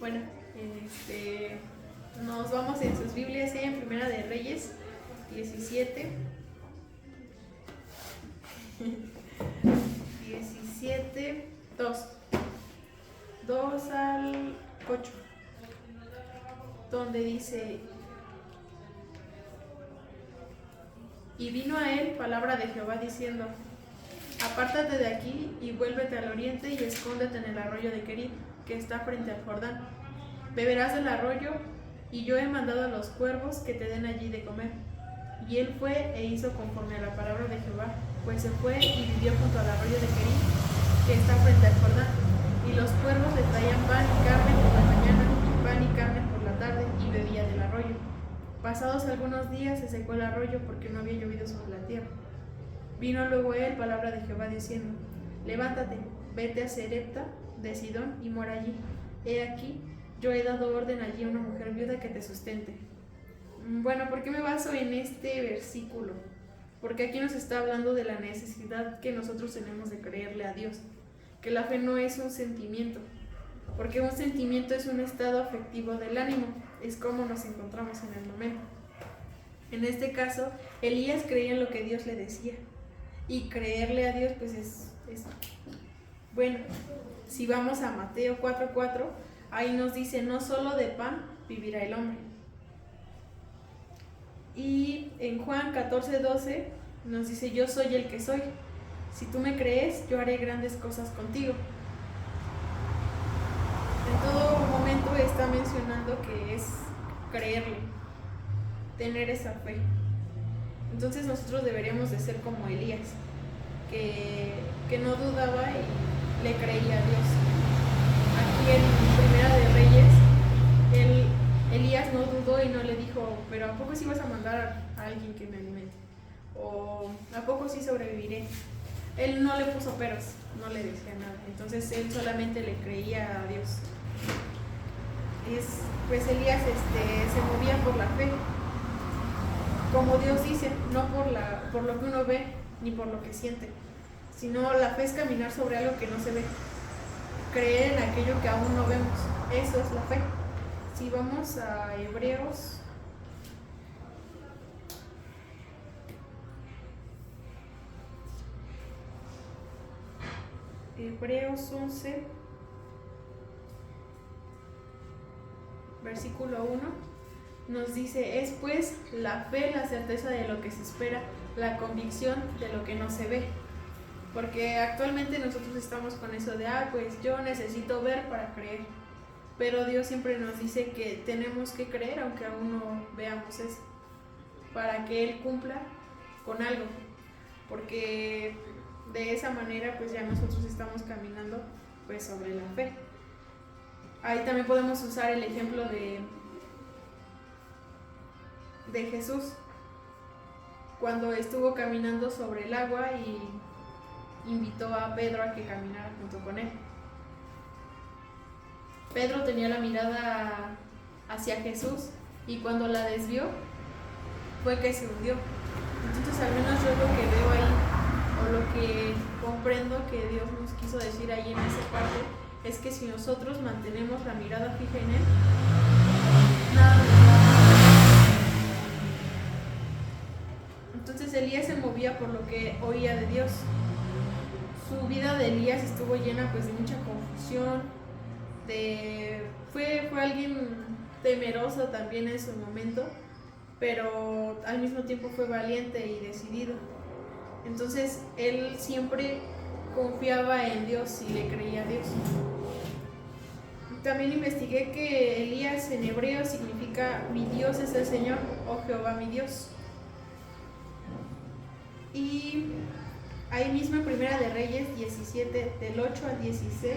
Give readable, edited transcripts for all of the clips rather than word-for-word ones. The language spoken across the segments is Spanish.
Bueno, nos vamos en sus Biblias en Primera de Reyes 17. 17, 2 al 8, donde dice: y vino a él palabra de Jehová diciendo: apártate de aquí y vuélvete al oriente y escóndete en el arroyo de Querit, que está frente al Jordán. Beberás del arroyo, y yo he mandado a los cuervos que te den allí de comer. Y él fue e hizo conforme a la palabra de Jehová, pues se fue y vivió junto al arroyo de Querit, que está frente al Jordán. Y los cuervos le traían pan y carne por la mañana, y pan y carne por la tarde, y bebía del arroyo. Pasados algunos días se secó el arroyo porque no había llovido sobre la tierra. Vino luego él palabra de Jehová diciendo: levántate, vete a Sarepta de Sidón y mora allí. He aquí, yo he dado orden allí a una mujer viuda que te sustente. Bueno, ¿por qué me baso en este versículo? Porque aquí nos está hablando de la necesidad que nosotros tenemos de creerle a Dios, que la fe no es un sentimiento, porque un sentimiento es un estado afectivo del ánimo, es como nos encontramos en el momento. En este caso, Elías creía en lo que Dios le decía, y creerle a Dios pues es bueno. Si vamos a Mateo 4:4, ahí nos dice: no solo de pan vivirá el hombre. Y en Juan 14:12 nos dice: yo soy el que soy. Si tú me crees, yo haré grandes cosas contigo. En todo momento está mencionando que es creerle, tener esa fe. Entonces nosotros deberíamos de ser como Elías, que no dudaba y le creía a Dios. Aquí en Primera de Reyes, Elías no dudó y no le dijo: pero ¿a poco sí vas a mandar a alguien que me alimente? ¿O a poco sí sobreviviré? Él no le puso peros, no le decía nada. Entonces él solamente le creía a Dios. Pues Elías se movía por la fe, como Dios dice, no por lo que uno ve ni por lo que siente, sino la fe es caminar sobre algo que no se ve, creer en aquello que aún no vemos. Eso es la fe. Si vamos a Hebreos 11, versículo 1, nos dice: es pues la fe la certeza de lo que se espera, la convicción de lo que no se ve. Porque actualmente nosotros estamos con eso de: pues yo necesito ver para creer. Pero Dios siempre nos dice que tenemos que creer aunque aún no veamos eso, para que Él cumpla con algo. Porque de esa manera pues ya nosotros estamos caminando pues sobre la fe. Ahí también podemos usar el ejemplo de Jesús, cuando estuvo caminando sobre el agua y invitó a Pedro a que caminara junto con él. Pedro tenía la mirada hacia Jesús y cuando la desvió fue que se hundió. Entonces al menos yo lo que veo ahí, o lo que comprendo que Dios nos quiso decir ahí en esa parte, es que si nosotros mantenemos la mirada fija en Él, nada nos va a... Entonces Elías se movía por lo que oía de Dios. Su vida de Elías estuvo llena pues de mucha confusión, fue alguien temeroso también en su momento, pero al mismo tiempo fue valiente y decidido. Entonces él siempre confiaba en Dios y le creía a Dios. También investigué que Elías en hebreo significa: mi Dios es el Señor, oh Jehová mi Dios. Y ahí mismo en Primera de Reyes 17, del 8 al 16,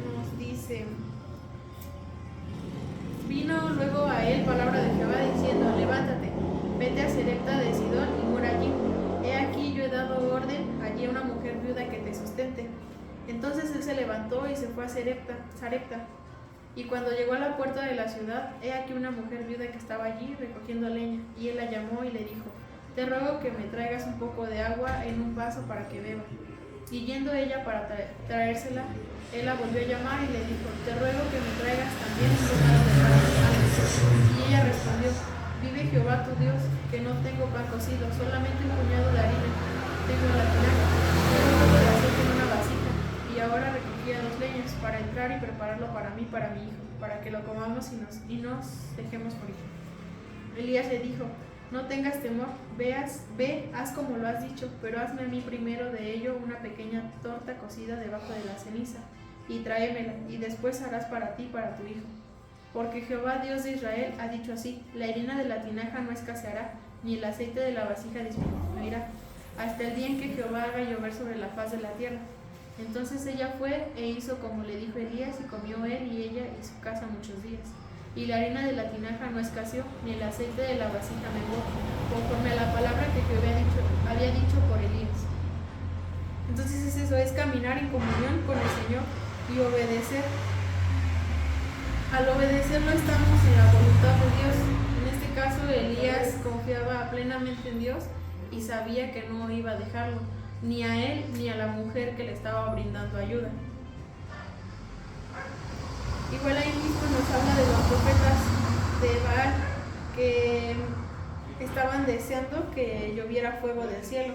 nos dice: vino luego a él palabra de Jehová diciendo: levántate, vete a Sarepta de Sidón y mora allí. He aquí, yo he dado orden allí a una mujer viuda que te sustente. Entonces él se levantó y se fue a Sarepta. Y cuando llegó a la puerta de la ciudad, he aquí una mujer viuda que estaba allí recogiendo leña, y él la llamó y le dijo: te ruego que me traigas un poco de agua en un vaso para que beba. Y yendo ella para traérsela, él la volvió a llamar y le dijo: te ruego que me traigas también un bocado de pan. Y ella respondió: vive Jehová tu Dios, que no tengo pan cocido, solamente un puñado de harina tengo en la tinaja, y un poco de aceite en una vasija. Y ahora recogía 2 leñas para entrar y prepararlo para mí y para mi hijo, para que lo comamos y nos dejemos morir. Elías le dijo: no tengas temor, ve, haz como lo has dicho, pero hazme a mí primero de ello una pequeña torta cocida debajo de la ceniza, y tráemela, y después harás para ti y para tu hijo. Porque Jehová Dios de Israel ha dicho así: la harina de la tinaja no escaseará, ni el aceite de la vasija disminuirá, hasta el día en que Jehová haga llover sobre la faz de la tierra. Entonces ella fue e hizo como le dijo Elías, y comió él y ella y su casa muchos días. Y la harina de la tinaja no escaseó, ni el aceite de la vasija menguó, conforme a la palabra que Jehová había dicho por Elías. Entonces es eso, es caminar en comunión con el Señor y obedecer. Al obedecerlo estamos en la voluntad de Dios. En este caso Elías confiaba plenamente en Dios y sabía que no iba a dejarlo, ni a él ni a la mujer que le estaba brindando ayuda. Igual ahí mismo nos habla de los profetas de Baal que estaban deseando que lloviera fuego del cielo.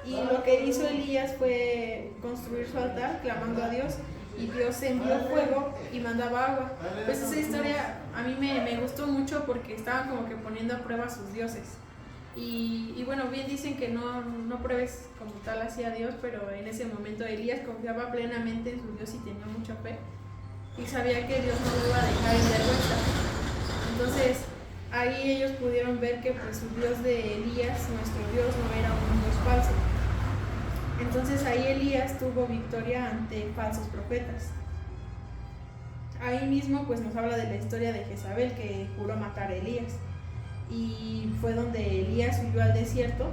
Y lo que hizo Elías fue construir su altar clamando a Dios, y Dios envió fuego y mandaba agua. Pues esa historia a mí me gustó mucho porque estaban como que poniendo a prueba a sus dioses. Y bueno, bien dicen que no pruebes como tal hacia Dios, pero en ese momento Elías confiaba plenamente en su Dios y tenía mucha fe. Y sabía que Dios no lo iba a dejar en vergüenza. Entonces ahí ellos pudieron ver que pues su Dios de Elías, nuestro Dios, no era un Dios falso. Entonces ahí Elías tuvo victoria ante falsos profetas. Ahí mismo pues nos habla de la historia de Jezabel, que juró matar a Elías. Y fue donde Elías huyó al desierto,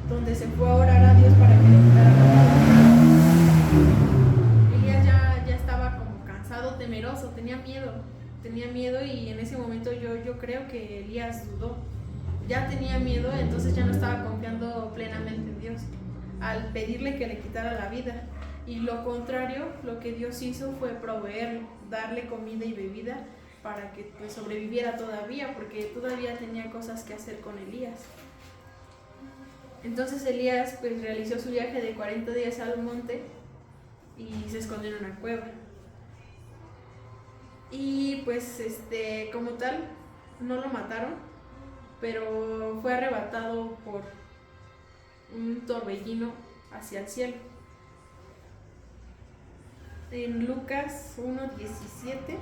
donde se fue a orar a Dios para que le quitara la vida. Elías ya estaba como cansado, temeroso, tenía miedo, y en ese momento yo creo que Elías dudó. Ya tenía miedo, entonces ya no estaba confiando plenamente en Dios al pedirle que le quitara la vida. Y lo contrario, lo que Dios hizo fue proveerle, darle comida y bebida para que pues sobreviviera todavía, porque todavía tenía cosas que hacer con Elías. Entonces Elías pues realizó su viaje de 40 días al monte y se escondió en una cueva. Y pues como tal no lo mataron, pero fue arrebatado por un torbellino hacia el cielo. En Lucas 1:17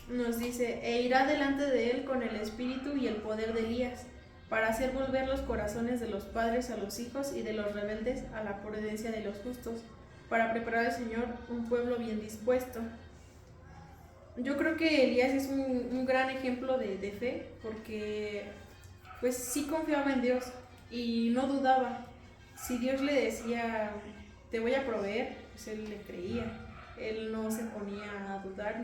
nos dice: e irá delante de él con el espíritu y el poder de Elías, para hacer volver los corazones de los padres a los hijos y de los rebeldes a la prudencia de los justos, para preparar al Señor un pueblo bien dispuesto. Yo creo que Elías es un gran ejemplo de fe, porque pues sí confiaba en Dios y no dudaba. Si Dios le decía: te voy a proveer, pues él le creía. Él no se ponía a dudar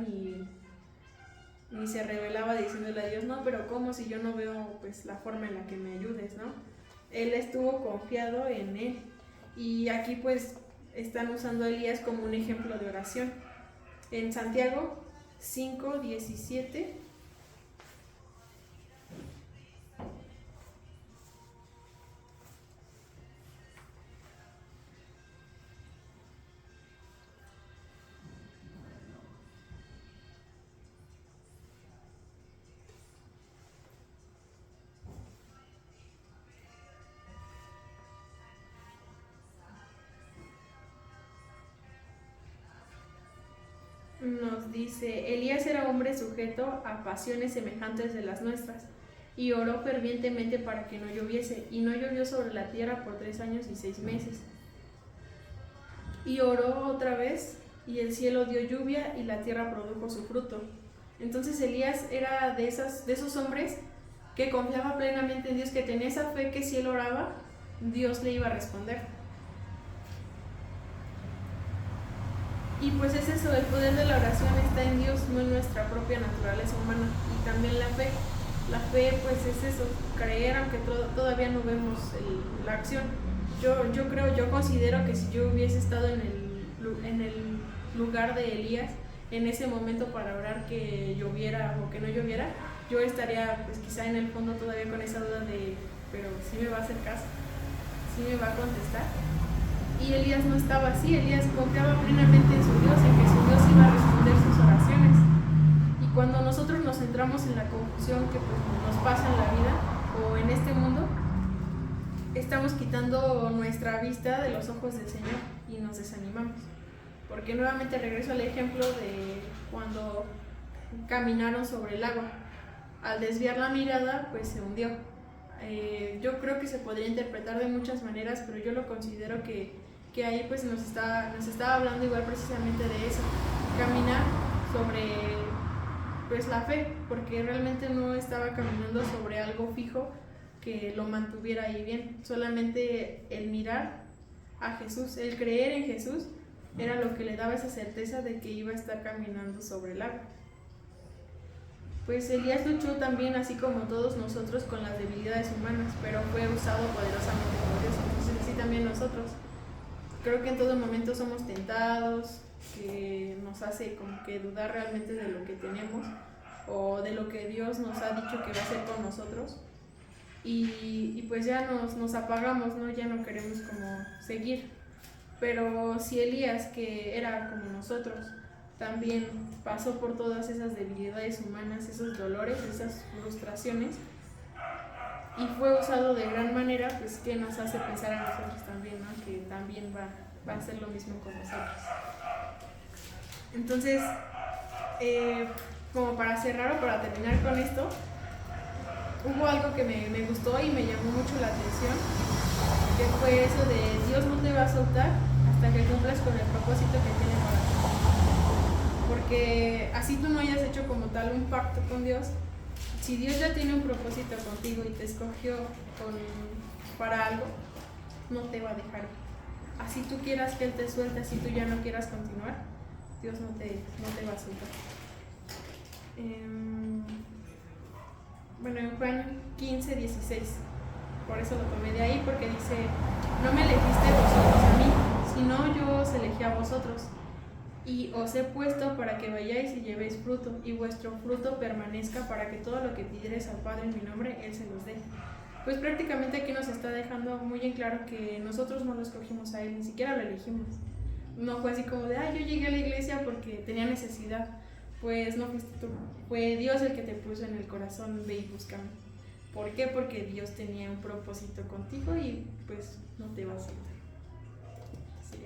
ni se rebelaba diciéndole a Dios: no, pero ¿cómo si yo no veo pues la forma en la que me ayudes, ¿no? Él estuvo confiado en él. Y aquí pues están usando a Elías como un ejemplo de oración. En Santiago 5:17 nos dice: Elías era hombre sujeto a pasiones semejantes de las nuestras, y oró fervientemente para que no lloviese, y no llovió sobre la tierra por 3 años y 6 meses. Y oró otra vez, y el cielo dio lluvia, y la tierra produjo su fruto. Entonces Elías era de esos hombres que confiaba plenamente en Dios, que tenía esa fe que si él oraba, Dios le iba a responder. Y pues es eso, el poder de la oración está en Dios, no en nuestra propia naturaleza humana. Y también la fe. La fe pues es eso, creer aunque todavía no vemos la acción. Yo considero que si yo hubiese estado en el lugar de Elías en ese momento para orar que lloviera o que no lloviera, yo estaría pues quizá en el fondo todavía con esa duda de, pero ¿sí me va a hacer caso? ¿Sí me va a contestar? Y Elías no estaba así, Elías confiaba plenamente en su Dios, en que su Dios iba a responder sus oraciones. Y cuando nosotros nos centramos en la confusión que pues nos pasa en la vida o en este mundo, estamos quitando nuestra vista de los ojos del Señor y nos desanimamos. Porque nuevamente regreso al ejemplo de cuando caminaron sobre el agua. Al desviar la mirada, pues se hundió. Yo creo que se podría interpretar de muchas maneras, pero yo lo considero que ahí pues nos está hablando igual precisamente de eso, caminar sobre pues la fe, porque realmente no estaba caminando sobre algo fijo que lo mantuviera ahí bien, solamente el mirar a Jesús, el creer en Jesús era lo que le daba esa certeza de que iba a estar caminando sobre el agua. Pues Elías luchó también, así como todos nosotros, con las debilidades humanas, pero fue usado poderosamente por Dios. Entonces así también nosotros. Creo que en todo momento somos tentados, que nos hace como que dudar realmente de lo que tenemos o de lo que Dios nos ha dicho que va a hacer con nosotros. Y pues ya nos apagamos, ¿no? Ya no queremos como seguir. Pero si Elías, que era como nosotros, también pasó por todas esas debilidades humanas, esos dolores, esas frustraciones, y fue usado de gran manera, pues que nos hace pensar a nosotros también, ¿no? Que también va a hacer lo mismo con nosotros. Entonces, como para cerrar o para terminar con esto, hubo algo que me gustó y me llamó mucho la atención, que fue eso de Dios no te va a soltar hasta que cumplas con el propósito que tiene para ti. Porque así tú no hayas hecho como tal un pacto con Dios, si Dios ya tiene un propósito contigo y te escogió para algo, no te va a dejar. Así tú quieras que Él te suelte, así tú ya no quieras continuar, Dios no te va a soltar. Bueno, en Juan 15:16, por eso lo tomé de ahí, porque dice, no me elegiste vosotros a mí, sino yo os elegí a vosotros, y os he puesto para que vayáis y llevéis fruto, y vuestro fruto permanezca, para que todo lo que pidiereis al Padre en mi nombre, Él se los dé. Pues prácticamente aquí nos está dejando muy en claro que nosotros no lo escogimos a Él, ni siquiera lo elegimos. No fue así como de, yo llegué a la iglesia porque tenía necesidad. Pues no fuiste tú, fue Dios el que te puso en el corazón, ve y búscame. ¿Por qué? Porque Dios tenía un propósito contigo y pues no te va a soltar. Sí.